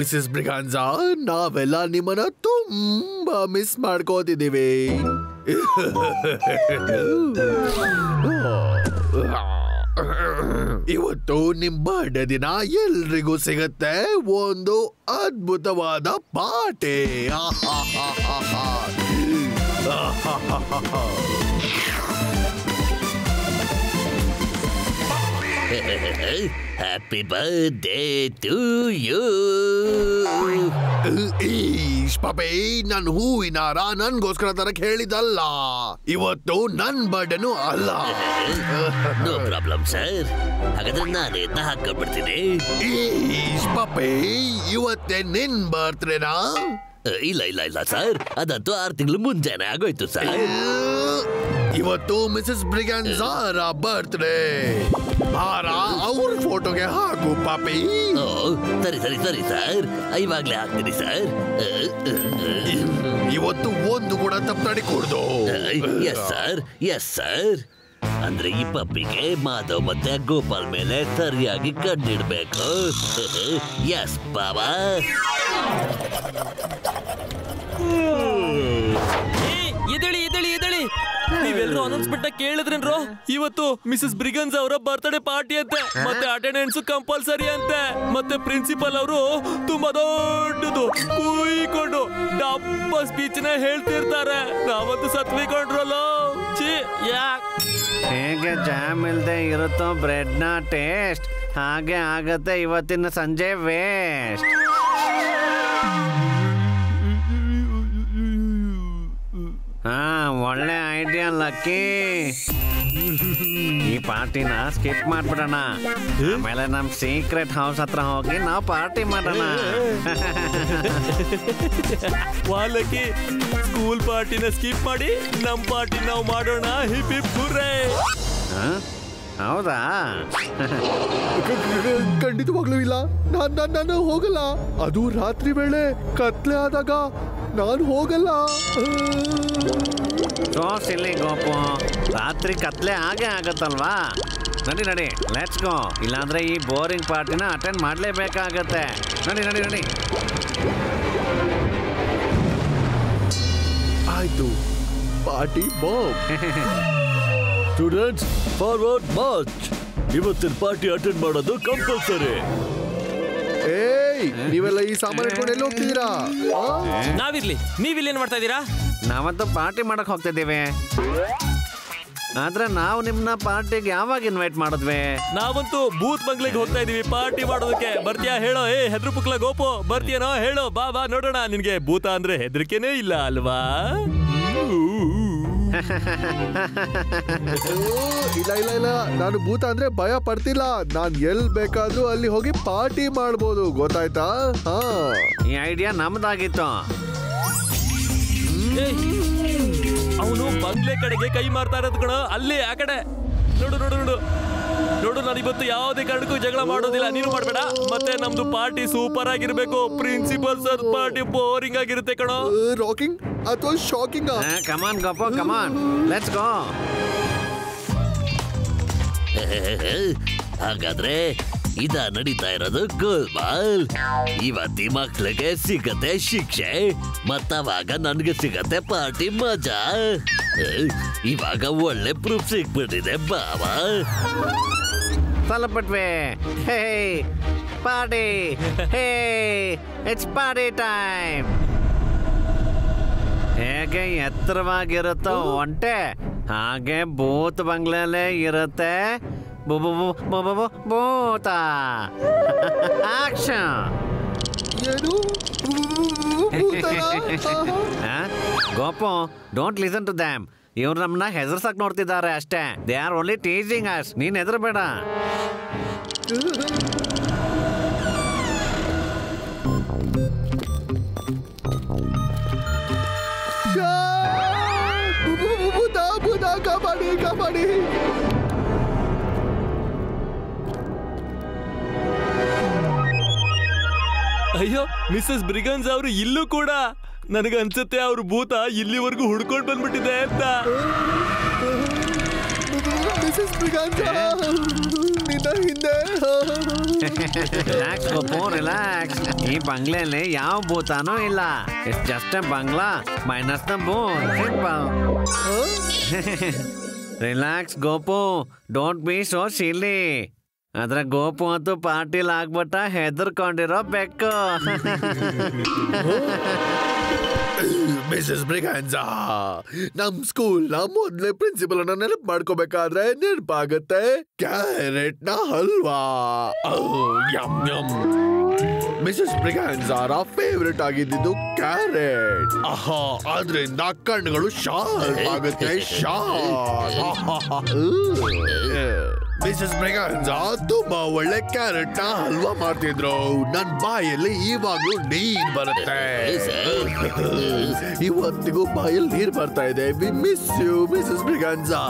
Mrs ಬ್ರಿಗಾನ್ಸಾ, ನಾವೆಲ್ಲ ನಿಮ್ಮನ್ನ ತುಂಬಾ ಮಿಸ್ ಮಾಡ್ಕೋತಿದ್ದೀವಿ. ಇವತ್ತು ನಿಮ್ ಬರ್ಡೇ ದಿನ ಎಲ್ರಿಗೂ ಸಿಗತ್ತೆ ಒಂದು ಅದ್ಭುತವಾದ party. Happy birthday to you. ಈಶ್ ಪಾಪೆ, ನನ್ ಹೂವಿನ ಹಾರ ನನ್ಗೋಸ್ಕರ ತರಕ್ ಹೇಳಿದಲ್ಲ. ಇವತ್ತು ನನ್ ಬರ್ಡೇನು ಅಲ್ಲ. ನೋ ಪ್ರಾಬ್ಲಮ್ ಸರ್, ಹಾಗಾದ್ರೆ ನಾನೇ ಹಾಕೊಂಡ್ಬಿಡ್ತೀನಿ. ಈಶ್ ಪಾಪೆ, ಇವತ್ತೇ ನಿನ್ ಬರ್ತ್ಡೇನಾ? ಇಲ್ಲ ಇಲ್ಲ ಇಲ್ಲ ಸರ್, ಅದಂತೂ 6 ತಿಂಗಳು ಮುಂಜಾನೆ ಆಗೋಯ್ತು ಸರ್. ಇವತ್ತು ಮಿಸಸ್ ಬ್ರಿಗಾನ್ಸಾರ ಬರ್ತ್ಡೇ. ಹಾರ ಅವ್ರ ಫೋಟೋಗೆ ಹಾಕು ಪಾಪಿ. ಸರಿ ಸರಿ ಸರಿ ಸರ್, ಇವಾಗ್ಲೇ ಹಾಕ್ತೀನಿ ಸರ್. ಇವತ್ತು ಒಂದು ಕೂಡ ತಪ್ಪು ಕೊಡ್ದು. Yes sir, yes sir. ಅಂದ್ರೆ ಈ ಪಪ್ಪಿಗೆ ಮಾಧವ್ ಮತ್ತೆ ಗೋಪಾಲ್ ಮೇಲೆ ಸರಿಯಾಗಿ ಕಣ್ಣಿಡ್ಬೇಕು. ಎಸ್ ಬಾಬಾ. ಎದಳಿ ಎದಳಿ ಎದಳಿ, ನೀವೆಲ್ಲರೂ ಅನೌನ್ಸ್ಮೆಂಟ್ ಕೇಳಿದ್ರೇನ್ರೋ? ಇವತ್ತು ಮಿಸಸ್ ಬ್ರಿಗನ್ಸ್ ಅವರ ಬರ್ತ್ಡೇ ಪಾರ್ಟಿ ಅಂತೆ, ಮತ್ತೆ ಅಟೆಂಡೆನ್ಸ್ ಕಂಪಲ್ಸರಿ ಅಂತೆ, ಮತ್ತೆ ಪ್ರಿನ್ಸಿಪಲ್ ಅವರು ತುಂಬಾ ದೊಡ್ಡದು ಕೂಯ್ಕೊಂಡು ಡಬ್ಬ ಸ್ಪೀಚ್ ನ ಹೇಳ್ತಿರ್ತಾರೆ. ನಾವಂತೂ ಸತ್ವಿಕೊಂಡ್ರಲ್ಲ. ಹೇಗೆ ಜಾಮ್ ಇಲ್ದೆ ಇರುತ್ತೋ ಬ್ರೆಡ್ ನ ಟೇಸ್ಟ್, ಹಾಗೆ ಆಗತ್ತೆ ಇವತ್ತಿನ ಸಂಜೆ ವೇಸ್ಟ್. ಹಾ, ಒಳ್ಳೆ ಐಡಿಯಾ ಲಕ್ಕಿ. ಈ ಪಾರ್ಟಿನ ಸ್ಕಿಪ್ ಮಾಡ್ಬಿಡೋಣ, ಆಮೇಲೆ ನಮ್ ಸೀಕ್ರೆಟ್ ಹೌಸ್ ಹತ್ರ ಹೋಗಿ ನಾವು ಪಾರ್ಟಿ ಮಾಡೋಣ. ವಾಲಕ್ಕಿ, ಸ್ಕೂಲ್ ಪಾರ್ಟಿನ ಸ್ಕಿಪ್ ಮಾಡಿ ನಮ್ ಪಾರ್ಟಿ ನಾವು ಮಾಡೋಣ. Hip hip hurray. ಹೌದಾ? ಖಂಡಿತವಾಗ್ಲೂ ಇಲ್ಲ. ನಾನು ಹೋಗಲ್ಲ. ಅದು ರಾತ್ರಿ ವೇಳೆ ಕತ್ಲೆ ಆದಾಗ ನಾನು ಹೋಗಲ್ಲ. ಇಲ್ಲಿ ಗೋಪು, ರಾತ್ರಿ ಕತ್ಲೆ ಹಾಗೆ ಆಗತ್ತಲ್ವಾ? ನಡಿ ನಡಿ, ಲೆಟ್ಸ್ ಗೋ. ಇಲ್ಲಾಂದ್ರೆ ಈ ಬೋರಿಂಗ್ ಪಾರ್ಟಿನ ಅಟೆಂಡ್ ಮಾಡ್ಲೇಬೇಕಾಗತ್ತೆ. ನಡಿ ನಡಿ ನಡಿ. ಆಯ್ತು, party bomb. Students, forward March. ಇವತ್ತಿನ ಪಾರ್ಟಿ ಅಟೆಂಡ್ ಮಾಡೋದು ಕಂಪಲ್ಸರಿ. ಏಯ್, ನೀವೆಲ್ಲ ಈ ಸಾಮಾನು ಇಟ್ಕೊಂಡು ಎಲ್ಲಿ ಹೋಗ್ತಿದ್ದೀರಾ? ನಾವಿರ್ಲಿ, ನೀವಿಲ್ಲೇನ್ ಮಾಡ್ತಾ ಇದ್ದೀರಾ? ನಾವಂತೂ ಪಾರ್ಟಿ ಮಾಡಕ್ ಹೋಗ್ತಿದ್ದೀವಿ. ಆದ್ರೆ ನಾವು ನಿಮ್ನ ಪಾರ್ಟಿಗೆ ಯಾವಾಗ ಇನ್ವೈಟ್ ಮಾಡಿದ್ವಿ? ನಾವಂತೂ ಬೂತ್ ಬಂಗ್ಲೆಗೆ ಹೋಗ್ತಾ ಇದೀವಿ ಪಾರ್ಟಿ ಮಾಡೋದಕ್ಕೆ. ಬರ್ತೀಯಾ ಹೇಳೋ? ಹೆದ್ರು ಪುಕ್ಲ ಗೋಪು, ಬರ್ತೀಯನೋ ಹೇಳೋ? ಬಾ ಬಾ ನೋಡೋಣ. ನಿನ್ಗೆ ಭೂತ ಅಂದ್ರೆ ಹೆದರಿಕೆನೇ ಇಲ್ಲ ಅಲ್ವಾ? ಇಲ್ಲ ಇಲ್ಲ ಇಲ್ಲ, ನಾನು ಭೂತ ಅಂದ್ರೆ ಭಯ ಪಡ್ತಿಲ್ಲ. ನಾನ್ ಎಲ್ ಬೇಕಾದ್ರೂ ಅಲ್ಲಿ ಹೋಗಿ ಪಾರ್ಟಿ ಮಾಡ್ಬೋದು, ಗೊತ್ತಾಯ್ತಾ? ಈ ಐಡಿಯಾ ನಮ್ದಾಗಿತ್ತು. ಅವನು ಬಂಗ್ಲೆ ಕಡೆಗೆ ಕೈ ಮಾರ್ತಾ ಇರೋದು ಕಣ, ಅಲ್ಲಿ ಆ ಕಡೆ ನೋಡು ನೋಡು ನೋಡು ನೋಡು. ನಾನು ಇವತ್ತು ಯಾವುದೇ ಕಾರಣಕ್ಕೂ ಜಗಳ ಮಾಡೋದಿಲ್ಲ, ನೀನು ಮಾಡಬೇಡ. ಮತ್ತೆ ನಮ್ದು ಪಾರ್ಟಿ ಸೂಪರ್ ಆಗಿರ್ಬೇಕು. ಪ್ರಿನ್ಸಿಪಲ್ ಸರ್ ಪಾರ್ಟಿ ಬೋರಿಂಗ್ ಆಗಿರುತ್ತೆ ಕಣೋ. ರಾಕಿಂಗ್ ಅಥವಾ shocking? Come on Gopu, come on, let's go. ಹಾಗಾದ್ರೆ ಇದ ನಡೀತಾ ಇರೋದು ಗೋಲ್ಮಾಲ್. ಇವತ್ತಿ ಮಕ್ಳಿಗೆ ಸಿಗತ್ತೆ ಶಿಕ್ಷೆ, ಮತ್ತವಾಗ ನನ್ಗೆ ಸಿಗತ್ತೆ ಪಾರ್ಟಿ ಮಜಾ. ಇವಾಗ ಒಳ್ಳೆ ಪ್ರೂಫ್ ಸಿಕ್ಬಿಟ್ಟಿದೆ ಬಾಬಾ. ತಲುಪಿಟ್ವಿ. Hey party, hey it's party time. ಹೇಗೆ ಎತ್ತರವಾಗಿರುತ್ತೋ ಒಂಟೆ, ಹಾಗೆ ಭೂತ್ ಬಂಗ್ಲೆಲ್ಲೇ ಇರುತ್ತೆ ಭೂತ. Action. Gopu, don't listen to them. ಇವ್ರು ನಮ್ಮನ್ನ ಹೆದರ್ಸಕ್ ನೋಡ್ತಿದ್ದಾರೆ ಅಷ್ಟೇ. They are only teaching us. ನೀನ್ ಹೆದರ್ಬೇಡ. ಕಬಡ್ಡಿ ಕಬಡ್ಡಿ. ಅಯ್ಯೋ, ಮಿಸಸ್ ಬ್ರಿಗನ್ಸ್ ಅವರು ಇಲ್ಲೂ ಕೂಡ. ನನಗನ್ಸುತ್ತೆ ಅವ್ರ ಭೂತ ಇಲ್ಲಿವರೆಗೂ ಹುಡ್ಕೊಂಡು ಬಂದ್ಬಿಟ್ಟಿದೆ ಅಂತ. ಮಿಸಸ್ ಬ್ರಿಗನ್ಸ್ ನಿನ್ನ ಹಿಂದೆ. Relax Gopu relax. ಈ ಬಂಗ್ಲೆಯಲ್ಲಿ ಯಾವ ಭೂತಾನೂ ಇಲ್ಲ. It's just a bungalow minus the bone. Simple. Relax Gopu, don't be so silly. ಆದ್ರೆ ಗೋಪು ಅಂತೂ ಪಾರ್ಟಿಲ್ ಆಗ್ಬಿಟ್ಟ ಹೆದರ್ಕೊಂಡಿರೋ ಬೆಕ್ಕು. ಮಿಸಸ್ ಬ್ರಿಗಾನ್ಸಾ, ನಮ್ ಸ್ಕೂಲ್ ನ ಮೊದ್ಲೇ ಪ್ರಿನ್ಸಿಪಲ್ ಅನ್ನ ನೆನಪು ಮಾಡ್ಕೋಬೇಕಾದ್ರೆ ನೆನಪಾಗತ್ತೆ ಕ್ಯಾರೆಟ್ ನ ಹಲ್ವಾ. Yum yum. ಮಿಸಸ್ ಬ್ರಿಗಾನ್ಸಾರ ಫೇವ್ರೆಟ್ ಆಗಿದ್ದು ಕ್ಯಾರೆಟ್. ಆಹಾ, ಆದ್ರಿಂದ ಕಣ್ಣುಗಳು ಶಾರ್ಪ್ ಆಗುತ್ತೆ. ಮಿಸಸ್ ಬ್ರಿಗಾನ್ಸಾ ತುಂಬಾ ಒಳ್ಳೆ ಕ್ಯಾರೆಟ್ ನ ಹಲ್ವಾ ಮಾಡ್ತಿದ್ರು. ನನ್ ಬಾಯಲ್ಲಿ ಇವಾಗ್ಲೂ ನೀರ್ ಬರುತ್ತೆ. ಇವತ್ತಿಗೂ ಬಾಯಲ್ಲಿ ನೀರ್ ಬರ್ತಾ ಇದೆ. We miss you Mrs Braganza.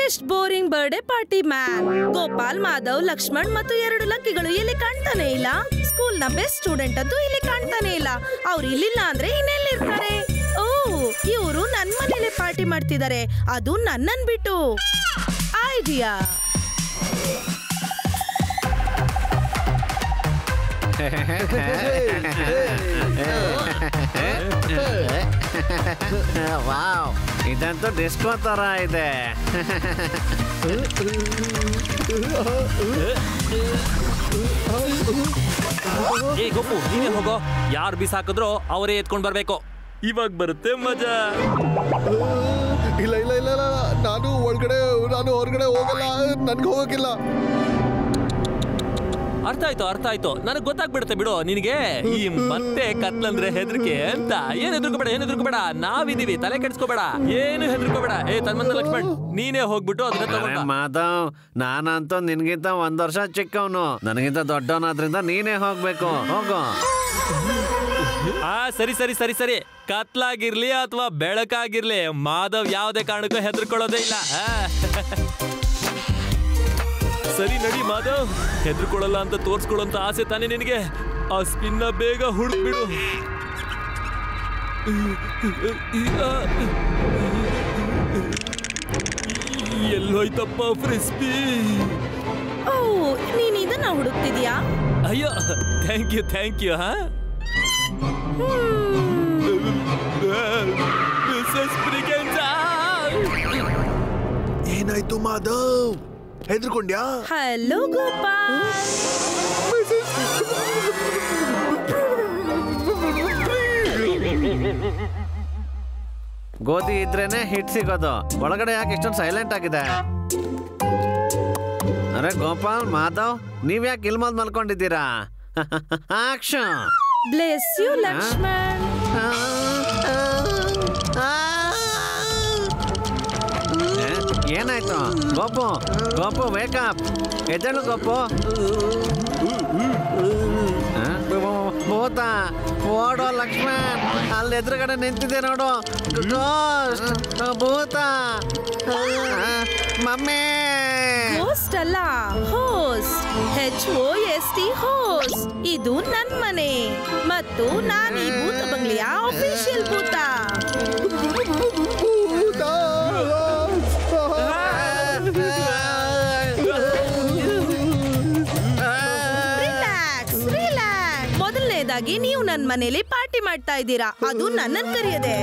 ಎಷ್ಟ್ boring birthday party man. Gopal, Madhav, Lakshman ಮತ್ತು 2 ಲಕ್ಕಿಗಳು ಇಲ್ಲಿ ಕಾಣ್ತಾನೆ ಇಲ್ಲ. ಸ್ಕೂಲ್ ನ ಬೆಸ್ಟ್ ಸ್ಟೂಡೆಂಟ್ ಅಂತೂ ಇಲ್ಲಿ ಕಾಣ್ತಾನೆ ಇಲ್ಲ. ಅವ್ರು ಇಲ್ಲಿಲ್ಲ ಅಂದ್ರೆ ಇನ್ನೆಲ್ಲಿರ್ತಾರೆ? ಓ, ಇವರು ನನ್ ಮನೇಲಿ ಪಾರ್ಟಿ ಮಾಡ್ತಿದ್ದಾರೆ, ಅದು ನನ್ನನ್ ಬಿಟ್ಟು. ಐಡಿಯಾ. ವಾವ್, ಇದಂತೂ ಡಿಸ್ಕೋ ತರ ಇದೆ. ಏ ಗೋಪು, ನೀನೇ ಹೋಗೋ. ಯಾರು ಬಿಸಾಕಿದ್ರೋ ಅವರೇ ಎತ್ಕೊಂಡ್ ಬರ್ಬೇಕು. ಇವಾಗ ಬರುತ್ತೆ ಮಜಾ. ಇಲ್ಲ ಇಲ್ಲ ಇಲ್ಲ ಇಲ್ಲ, ನಾನು ಹೊರಗಡೆ ಹೋಗಲ್ಲ. ನನ್ಗೆ ಹೋಗಕ್ಕಿಲ್ಲ. ಅರ್ಥ ಆಯ್ತು ನನಗ್ ಗೊತ್ತಾಗ್ಬಿಡುತ್ತೆ ಬಿಡು ನಿನಗೆ. ಈ ಮತ್ತೆ ಕತ್ಲಂದ್ರೆ ಹೆದರಿಕೆ ಅಂತ. ಏನ್ ಹೆದರ್ಕೋಬೇಡ, ನಾವಿದೀವಿ, ತಲೆ ಕೆಡ್ಸ್ಕೋಬೇಡ, ಏನು ಹೆದರ್ಕೋಬೇಡ. ಏ ತನ್ಮಂದ ಲಕ್ಷ್ಮಣ್, ನೀನೇ ಹೋಗ್ಬಿಟ್ಟು ಅದನ್ನ ತಗೊಂಡ. ಮಾಧವ್, ನಾನಂತೂ ನಿನ್ಗಿಂತ 1 ವರ್ಷ ಚಿಕ್ಕವನು, ನನಗಿಂತ ದೊಡ್ಡವನಾದ್ರಿಂದ ನೀನೇ ಹೋಗ್ಬೇಕು. ಹೋಗು. ಸರಿ. ಕತ್ಲಾಗಿರ್ಲಿ ಅಥವಾ ಬೆಳಕಾಗಿರ್ಲಿ, ಮಾಧವ್ ಯಾವ್ದೇ ಕಾರಣಕ್ಕೂ ಹೆದರ್ಕೊಳ್ಳೋದೇ ಇಲ್ಲ. ಸರಿ ನಡಿ ಮಾಧವ್, ಹೆದರ್ಕೊಳ್ಳಲ್ಲ ಅಂತ ತೋರ್ಸ್ಕೊಳ್ಳೋಂತ ಆಸೆ ತಾನೇ ನಿನಗೆ. ಆ ಸ್ಪಿನ್ನ ಬೇಗ ಹುಡುಕ್ಬಿಡು. ಎಲ್ಲೋಯ್ತಪ್ಪ ಫ್ರಿಸ್ಬಿ? ಓ, ನೀನ್ ಇದನ್ನ ಹುಡುಕ್ತಿದ್ಯಾ? ಅಯ್ಯೋ, ಥ್ಯಾಂಕ್ ಯು. ಹಾ, ಏನಾಯ್ತು ಮಾಧವ್? ಹೆದರ್ಕೊಂಡ್ಯಾ? ಹಲೋ ಗೋಪಾಲ್. ಗೋಧಿ ಇದ್ರೇನೆ ಹಿಟ್ ಸಿಗೋದು. ಒಳಗಡೆ ಯಾಕೆ ಇಷ್ಟೊಂದು ಸೈಲೆಂಟ್ ಆಗಿದೆ? ಅರೆ ಗೋಪಾಲ್, ಮಾಧವ್, ನೀವ್ ಯಾಕೆ ಇಲ್ಮಲ್ ಮಲ್ಕೊಂಡಿದ್ದೀರಾ? ಆಕ್ಷನ್. Bless you Lakshman. ಏನಾಯ್ತು? ಗೋಪು ವೇಕಪ್. ಎದ್ದೇಳು ಗೋಪು. ಭೂತ ಓಡೋ ಲಕ್ಷ್ಮಣ್, ಅಲ್ಲಿ ಎದುರುಗಡೆ ನಿಂತಿದೆ ನೋಡು. ಭೂತ. ಮಮ್ಮಿ. ಹೋಸ್ಟ್ ಅಲ್ಲ, ಹೋಸ್ಟ್. HOST host. ಇದು ನನ್ ಮನೆ ಮತ್ತು ನಾನು ಈ ಭೂತ ಬಂಗ್ಲೆಯ ಅಫಿಷಿಯಲ್ ಭೂತ. ಮೊದಲನೇದಾಗಿ ನೀವು ನನ್ನ ಮನೇಲಿ ಪಾರ್ಟಿ ಮಾಡ್ತಾ ಇದ್ದೀರಾ, ಅದು ನನ್ನನ್ನು ಕರೆಯದೆ.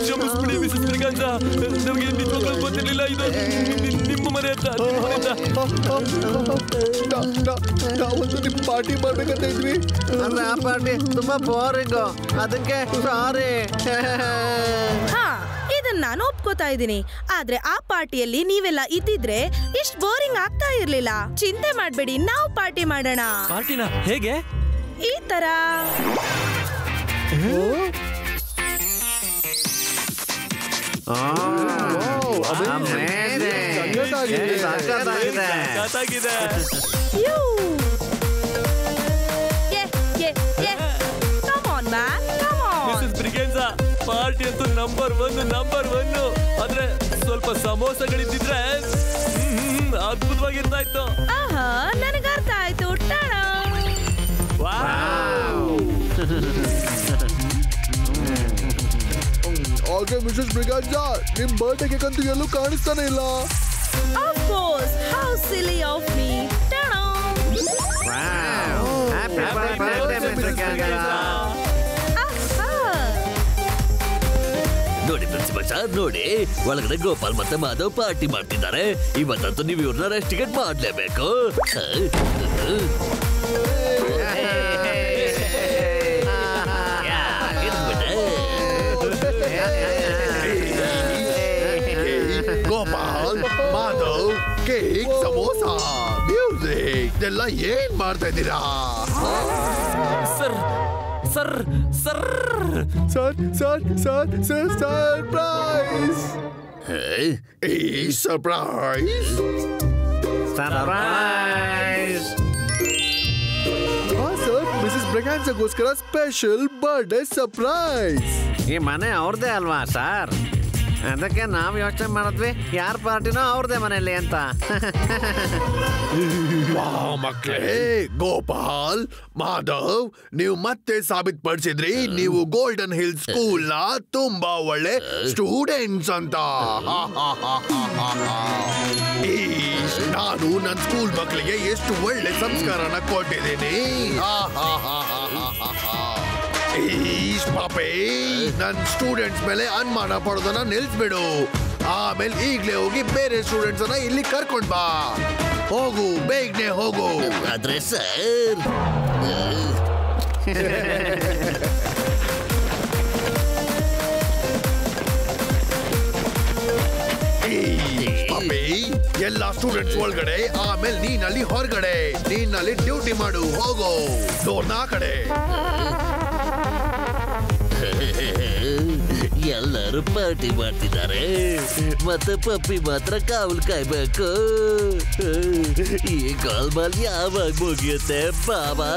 ಕ್ಷಮಿಸ್ಬಿಡಿ ಮಿಸಸ್ ಬ್ರಿಗಾನ್ಸಾ, ನಮಗೆ ನಿಜವಾಗ್ಲೂ ಗೊತ್ತಿರಲಿಲ್ಲ ಇದು ನಿಮ್ಮ ಮನೆ ಅಂತ. ನಾವೊಂದು ನಿಮ್ಮ ಪಾರ್ಟಿ ಮಾಡ್ಬೇಕಂತ ಇದ್ವಿ. ಅಂದ್ರೆ ಆ ಪಾರ್ಟಿ ತುಂಬಾ ಬೋರಿಂಗು, ಅದಕ್ಕೆ ಸಾರಿ. ಹಾ, ಇದನ್ನ ನಾನು ಒಪ್ಕೋತಾ ಇದ್ದೀನಿ. ಆದ್ರೆ ಆ ಪಾರ್ಟಿಯಲ್ಲಿ ನೀವೆಲ್ಲ ಇದ್ದಿದ್ರೆ ಇಷ್ಟು ಬೋರಿಂಗ್ ಆಗ್ತಾ ಇರ್ಲಿಲ್ಲ. ಚಿಂತೆ ಮಾಡ್ಬೇಡಿ, ನಾವು ಪಾರ್ಟಿ ಮಾಡೋಣ. ಪಾರ್ಟಿನ ಹೇಗೆ? ಈ ತರ. ಮಿಸಸ್ ಬ್ರಿಗಾನ್ಸಾ, ಪಾರ್ಟಿ ಅಂತೂ ನಂಬರ್ ಒನ್. ಆದ್ರೆ ಸ್ವಲ್ಪ ಸಮೋಸಗಳಿದ್ದಿದ್ರೆ ಅದ್ಭುತವಾಗಿರ್ತಾ ಇತ್ತು. ಆಹಾ, ನನಗೆ ಅರ್ಥ ಆಯ್ತು. ಹಾಗೆ ಮಿಸಸ್ ಬ್ರಿಗಾಂಜಾ, ನಿಮ್ ಬರ್ಡೇ ಕೇಕ್ ಅಂತೂ ಎಲ್ಲೂ ಕಾಣಿಸ್ತಾನೆ ಇಲ್ಲ. Of course, how silly of me. Ta-da! Happy birthday, Mr. Ganza. ನೋಡಿ ಪ್ರಿನ್ಸಿಪಲ್ ಸರ್, ನೋಡಿ ಒಳಗಡೆ ಗೋಪಾಲ್ ಮತ್ತೆ ಮಾಧವ್ ಪಾರ್ಟಿ ಮಾಡ್ತಿದ್ದಾರೆ. ಇವತ್ತಂತೂ ನೀವು ಇವ್ರನ್ನ ರೆಸ್ಟಿಗೇಟ್ ಮಾಡ್ಲೇಬೇಕು. ಗೋಪಾಲ್, ಮಾಧವ್, ಕೇಕ್, ಸಮೋಸ, ಮ್ಯೂಸಿಕ್ ಎಲ್ಲ ಏನ್ ಮಾಡ್ತಾ ಇದ್ದೀರಾ? Sir sir sir sir sir sir sir surprise. ಈ ಸರ್ಪ್ರೈಸ್ ಸರ್ಪ್ರೈಸ್. ಸರ್, ಮಿಸಸ್ ಬ್ರಿಗಾಂಜಾಗೋಸ್ಕರ ಸ್ಪೆಷಲ್ ಬರ್ಡೇ ಸರ್ಪ್ರೈಸ್. ಈ ಮನೆ ಅವ್ರದೇ ಅಲ್ವಾ ಸರ್? ಅದಕ್ಕೆ ನಾವು ಯೋಚನೆ ಮಾಡಿದ್ವಿ ಯಾರ ಪಾರ್ಟಿನೋ ಅವ್ರದೇ ಮನೆಯಲ್ಲಿ ಅಂತ. ಮಕ್ಕಳೇ, ಗೋಪಾಲ್, ಮಾಧವ್, ನೀವು ಮತ್ತೆ ಸಾಬೀತುಪಡಿಸಿದ್ರಿ ನೀವು ಗೋಲ್ಡನ್ ಹಿಲ್ ಸ್ಕೂಲ್ ನ ತುಂಬಾ ಒಳ್ಳೆ ಸ್ಟೂಡೆಂಟ್ಸ್ ಅಂತ. ನಾನು ನನ್ನ ಸ್ಕೂಲ್ ಮಕ್ಕಳಿಗೆ ಎಷ್ಟು ಒಳ್ಳೆ ಸಂಸ್ಕಾರನ ಕೊಟ್ಟಿದ್ದೀನಿ. ಈಶ್ ಪಾಪೆ, ನನ್ ಸ್ಟೂಡೆಂಟ್ಸ್ ಮೇಲೆ ಅನುಮಾನ ಪಡೋದನ್ನ ನಿಲ್ಸ್ಬಿಡು. ಆಮೇಲೆ ಈಗ್ಲೇ ಹೋಗಿ ಬೇರೆ ಸ್ಟೂಡೆಂಟ್ಸ್ ಅನ್ನ ಇಲ್ಲಿ ಕರ್ಕೊಂಡ್ ಬಾ. ಹೋಗು, ಬೇಗನೆ ಹೋಗು. ಆದ್ರೆ ಸರ್, ಪಾಪಿ, ಎಲ್ಲ ಸ್ಟೂಡೆಂಟ್ಸ್ ಒಳಗಡೆ, ಆಮೇಲೆ ನೀನಲ್ಲಿ ಹೊರಗಡೆ. ನೀನಲ್ಲಿ ಡ್ಯೂಟಿ ಮಾಡು. ಹೋಗು, ಡೋರ್ನ ಆ ಕಡೆ. ಎಲ್ಲರೂ ಪಾರ್ಟಿ ಮಾಡ್ತಿದ್ದಾರೆ, ಮತ್ತೆ ಪಪ್ಪಿ ಮಾತ್ರ ಕಾವಲು ಕಾಯ್ಬೇಕು. ಈ ಗೋಲ್ಮಾಲ್ ಯಾವಾಗ ಮುಗಿಯುತ್ತೆ ಬಾಬಾ?